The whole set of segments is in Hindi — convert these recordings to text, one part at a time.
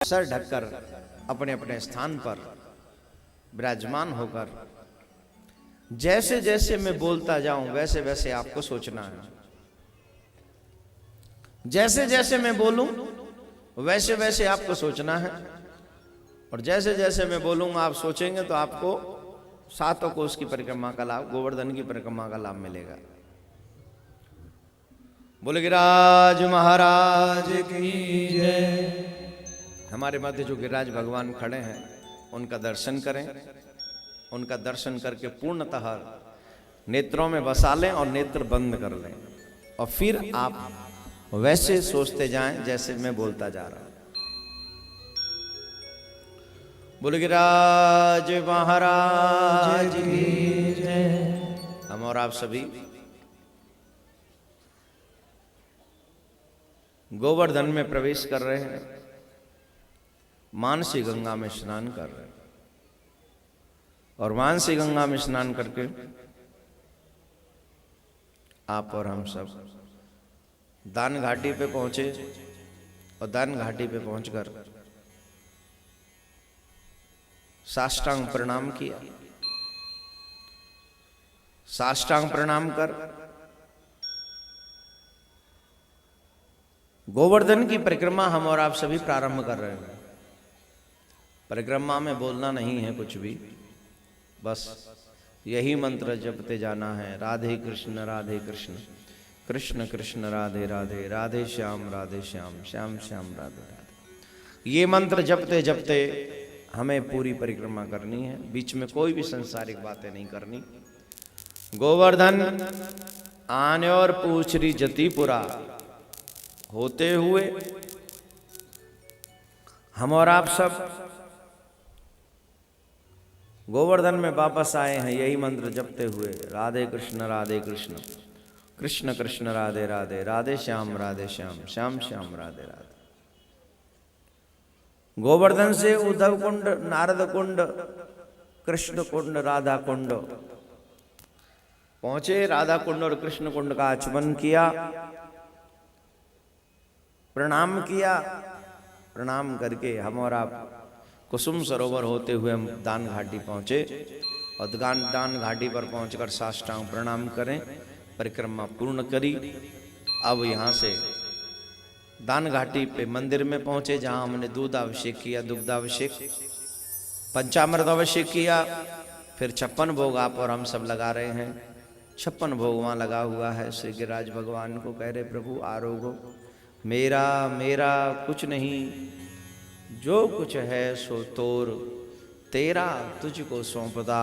सर ढककर अपने अपने स्थान पर विराजमान होकर जैसे जैसे मैं बोलता जाऊं वैसे वैसे आपको सोचना है। जैसे जैसे मैं बोलूं वैसे वैसे आपको सोचना है, और जैसे जैसे मैं बोलूंगा आप सोचेंगे तो आपको सातों कोष की परिक्रमा का लाभ, गोवर्धन की परिक्रमा का लाभ मिलेगा। बोले गिरिराज महाराज की जय। हमारे मध्य जो गिरिराज भगवान खड़े हैं उनका दर्शन करें। उनका दर्शन करके पूर्णतः नेत्रों में बसा लें और नेत्र बंद कर लें, और फिर आप वैसे सोचते जाएं जैसे मैं बोलता जा रहा हूं। बोले गिरिराज महाराज की जय। हम और आप सभी गोवर्धन में प्रवेश कर रहे हैं, मानसी गंगा में स्नान कर रहे हैं, और मानसी गंगा में स्नान करके आप और हम सब दान घाटी पे पहुंचे, और दान घाटी पे पहुंचकर साष्टांग प्रणाम किया। साष्टांग प्रणाम कर गोवर्धन की परिक्रमा हम और आप सभी प्रारंभ कर रहे हैं। परिक्रमा में बोलना नहीं है कुछ भी, बस यही मंत्र जपते जाना है। राधे कृष्ण कृष्ण कृष्ण राधे राधे, राधे श्याम श्याम श्याम राधे राधे। ये मंत्र जपते जपते हमें पूरी परिक्रमा करनी है, बीच में कोई भी संसारिक बातें नहीं करनी। गोवर्धन आने और पूछरी जतिपुरा होते हुए हम और आप सब गोवर्धन में वापस आए हैं, यही मंत्र जपते हुए। राधे कृष्ण कृष्ण कृष्ण राधे राधे, राधे श्याम श्याम श्याम राधे राधे। गोवर्धन से उद्धव कुंड, नारद कुंड, कृष्ण कुंड, राधा कुंड पहुंचे। राधा कुंड और कृष्ण कुंड का आचमन किया, प्रणाम किया। प्रणाम करके हम और आप कुसुम सरोवर होते हुए हम दान घाटी पहुंचे, और दान घाटी पर पहुंचकर साष्टांग प्रणाम करें, परिक्रमा पूर्ण करी। अब यहाँ से दान घाटी पे मंदिर में पहुंचे, जहां हमने दूधाभिषेक किया, दुग्धाभिषेक, पंचामृत अभिषेक किया। फिर 56 भोग आप और हम सब लगा रहे हैं। 56 भोग वहां लगा हुआ है। श्री गिरिराज भगवान को कह रहे, प्रभु आरोग्य मेरा मेरा कुछ नहीं, जो कुछ है सो तोर, तेरा तुझको सौंपदा,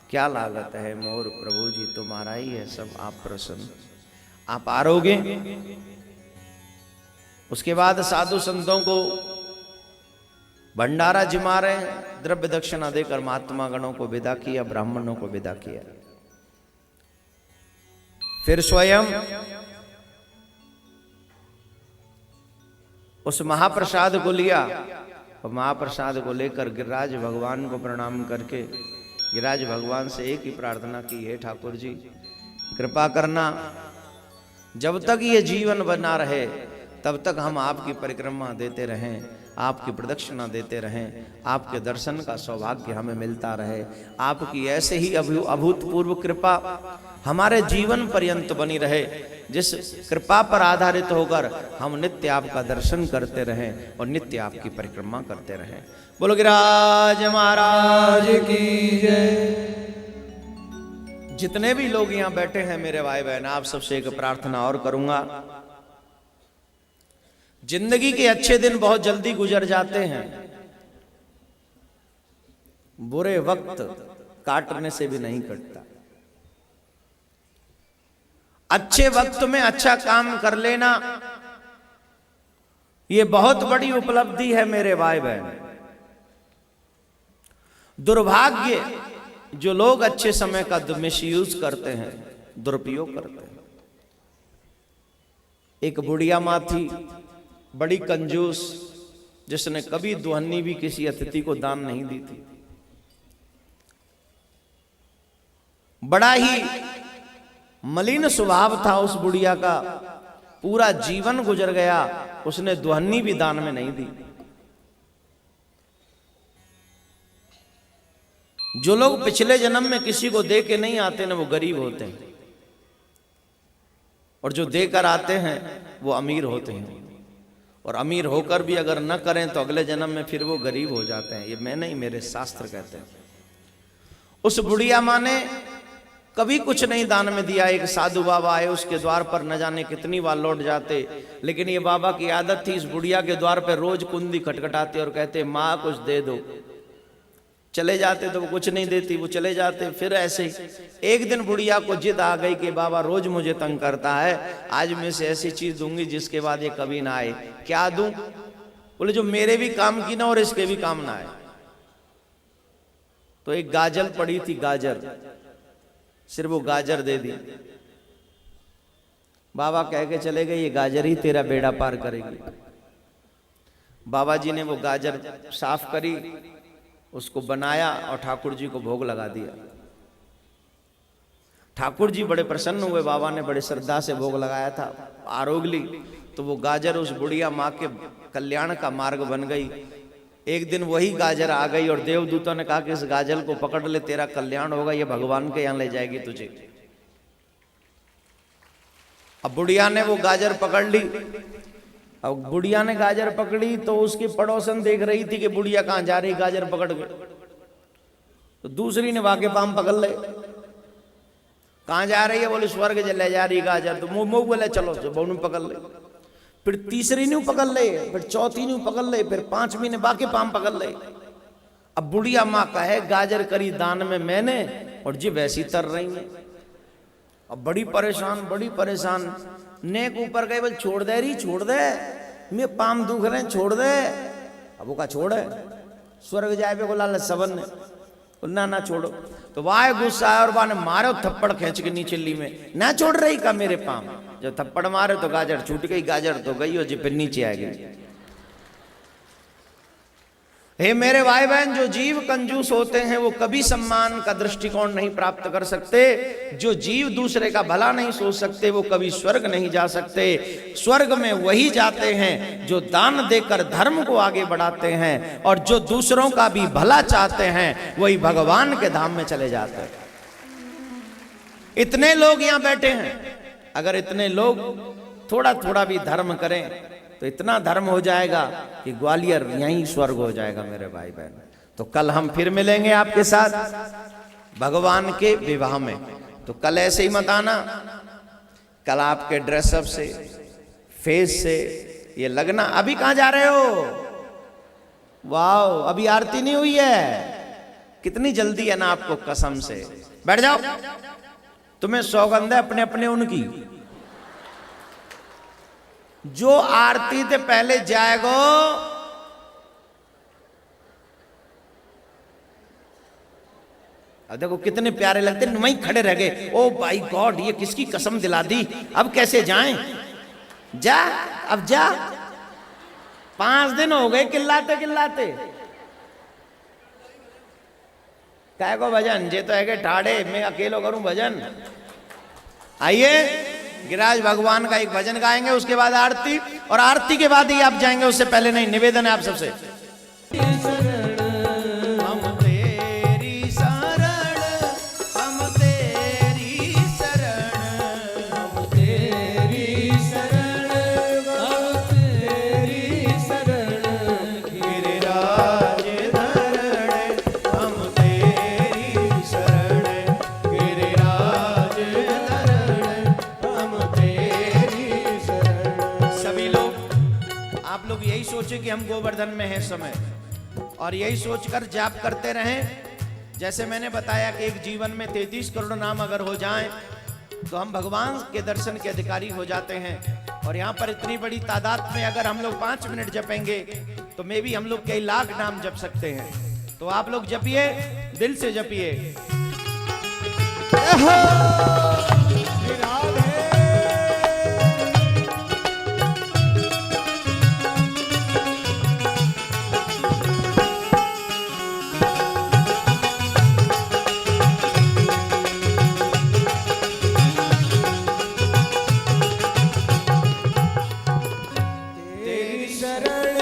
क्या लागत है मोर। प्रभु जी तुम्हारा ही है सब, आप प्रसन्न, आप आरोगे। उसके बाद साधु संतों को भंडारा जिमा रहे हैं, द्रव्य दक्षिणा देकर महात्मा गणों को विदा किया, ब्राह्मणों को विदा किया। फिर स्वयं उस महाप्रसाद को लिया, और महाप्रसाद को लेकर गिरिराज भगवान को प्रणाम करके गिरिराज भगवान से एक ही प्रार्थना की, हे ठाकुर जी कृपा करना, जब तक ये जीवन बना रहे तब तक हम आपकी परिक्रमा देते रहें, आपकी प्रदक्षिणा देते रहें, आपके दर्शन का सौभाग्य हमें मिलता रहे। आपकी ऐसे ही अभूतपूर्व कृपा हमारे जीवन पर्यंत बनी रहे, जिस कृपा पर आधारित होकर हम नित्य आपका दर्शन करते रहें और नित्य आपकी परिक्रमा करते रहें। बोलो गिरिराज महाराज की जय। जितने भी लोग यहाँ बैठे हैं मेरे भाई बहन, आप सबसे एक प्रार्थना और करूंगा। जिंदगी के अच्छे दिन बहुत जल्दी गुजर जाते हैं, बुरे वक्त काटने से भी नहीं कटता। अच्छे वक्त में अच्छा काम कर लेना ये बहुत बड़ी उपलब्धि है मेरे भाई बहन। दुर्भाग्य जो लोग अच्छे समय का मिसयूज करते हैं, दुरुपयोग करते हैं। एक बुढ़िया माँ थी, बड़ी कंजूस, जिसने कभी दुहन्नी भी किसी अतिथि को दान नहीं दी थी। बड़ा ही मलिन स्वभाव था उस बुढ़िया का, पूरा जीवन गुजर गया, उसने दुहन्नी भी दान में नहीं दी। जो लोग पिछले जन्म में किसी को दे के नहीं आते ना, वो गरीब होते हैं, और जो देकर आते हैं वो अमीर होते हैं। और अमीर होकर भी अगर न करें तो अगले जन्म में फिर वो गरीब हो जाते हैं। ये मैं नहीं, मेरे शास्त्र कहते हैं। उस बुढ़िया माँ ने कभी कुछ नहीं दान में दिया। एक साधु बाबा आए, उसके द्वार पर न जाने कितनी बार लौट जाते, लेकिन ये बाबा की आदत थी, इस बुढ़िया के द्वार पर रोज कुंडी खटखटाते और कहते माँ कुछ दे दो। चले जाते तो वो कुछ नहीं देती, वो चले जाते। फिर ऐसे ही एक दिन बुढ़िया को जिद आ गई कि बाबा रोज मुझे तंग करता है, आज मैं से ऐसी चीज दूंगी जिसके बाद ये कभी ना आए। क्या दूं? बोले जो मेरे भी काम की ना और इसके भी काम ना आए। तो एक गाजर पड़ी थी, गाजर, सिर्फ वो गाजर दे दी। बाबा कह के चले गए ये गाजर ही तेरा बेड़ा पार करेगी। बाबा जी ने वो गाजर साफ करी, उसको बनाया और ठाकुर जी को भोग लगा दिया। ठाकुर जी बड़े प्रसन्न हुए, बाबा ने बड़े श्रद्धा से भोग लगाया था, आरोगली। तो वो गाजर उस बुढ़िया माँ के कल्याण का मार्ग बन गई। एक दिन वही गाजर आ गई और देवदूतों ने कहा कि इस गाजर को पकड़ ले, तेरा कल्याण होगा, ये भगवान के यहां ले जाएगी तुझे। अब बुढ़िया ने वो गाजर पकड़ ली। अब बुढ़िया ने गाजर पकड़ी तो उसकी पड़ोसन देख रही थी कि बुढ़िया कहां जा रही गाजर पकड़ के। तो दूसरी ने वाके पाम पकड़ ले। कहां जा रही है? बोले स्वर्ग ले जा रही गाजर। तो मुंह बोले चलो बहु पकड़ ले। फिर तीसरी ने पकड़ ले, फिर चौथी ने पकड़ ले, फिर पांचवी ने बाकी पाम पकड़ ले। अब बुढ़िया माँ कहे गाजर करी दान में मैंने और जी वैसी तर रही है। अब बड़ी परेशान नेक ऊपर गए, बोल छोड़ दे रही, छोड़ दे, मैं पाम दुख रहे, छोड़ दे। अब वो का छोड़ है, स्वर्ग जाए पे बोला सबन ने, ना छोड़ो। तो वाह गुस्सा है और वाह ने मारो थप्पड़ खींच के नीचे ली में, ना छोड़ रही का मेरे पाम। जब थप्पड़ मारे तो गाजर छूट गई, गाजर तो गई और जी फिर नीचे आ गई। हे मेरे भाई बहन, जो जीव कंजूस होते हैं वो कभी सम्मान का दृष्टिकोण नहीं प्राप्त कर सकते। जो जीव दूसरे का भला नहीं सोच सकते वो कभी स्वर्ग नहीं जा सकते। स्वर्ग में वही जाते हैं जो दान देकर धर्म को आगे बढ़ाते हैं, और जो दूसरों का भी भला चाहते हैं वही भगवान के धाम में चले जाते हैं। इतने लोग यहां बैठे हैं, अगर इतने लोग थोड़ा थोड़ा भी धर्म करें तो इतना धर्म हो जाएगा कि ग्वालियर यहीं स्वर्ग हो जाएगा मेरे भाई बहन। तो कल हम फिर मिलेंगे आपके साथ भगवान के विवाह में। तो कल ऐसे ही मत आना, कल आपके ड्रेसअप से, फेस से ये लगना। अभी कहां जा रहे हो? वाह, अभी आरती नहीं हुई है। कितनी जल्दी है ना आपको, कसम से। बैठ जाओ, तुम्हें सौगंध है अपने अपने उनकी। जो आरती से पहले जाएगो अब देखो कितने प्यारे लगते, वहीं खड़े रह गए। ओ भाई गॉड, ये किसकी कसम दिला दी, अब कैसे जाएं? जा, अब जा। 5 दिन हो गए चिल्लाते चिल्लाते। क्या को भजन जे तो है के ठाड़े, मैं अकेलो करूं भजन। आइए गिरिराज भगवान का एक भजन गाएंगे, उसके बाद आरती, और आरती के बाद ही आप जाएंगे, उससे पहले नहीं। निवेदन है आप सबसे। कि हम गोवर्धन में हैं समय, और यही सोचकर जाप करते रहें। जैसे मैंने बताया कि एक जीवन में 33 करोड़ नाम अगर हो जाएं तो हम भगवान के दर्शन के अधिकारी हो जाते हैं। और यहाँ पर इतनी बड़ी तादाद में अगर हम लोग 5 मिनट जपेंगे तो मे भी हम लोग कई लाख नाम जप सकते हैं। तो आप लोग जपिए, दिल से जपिए।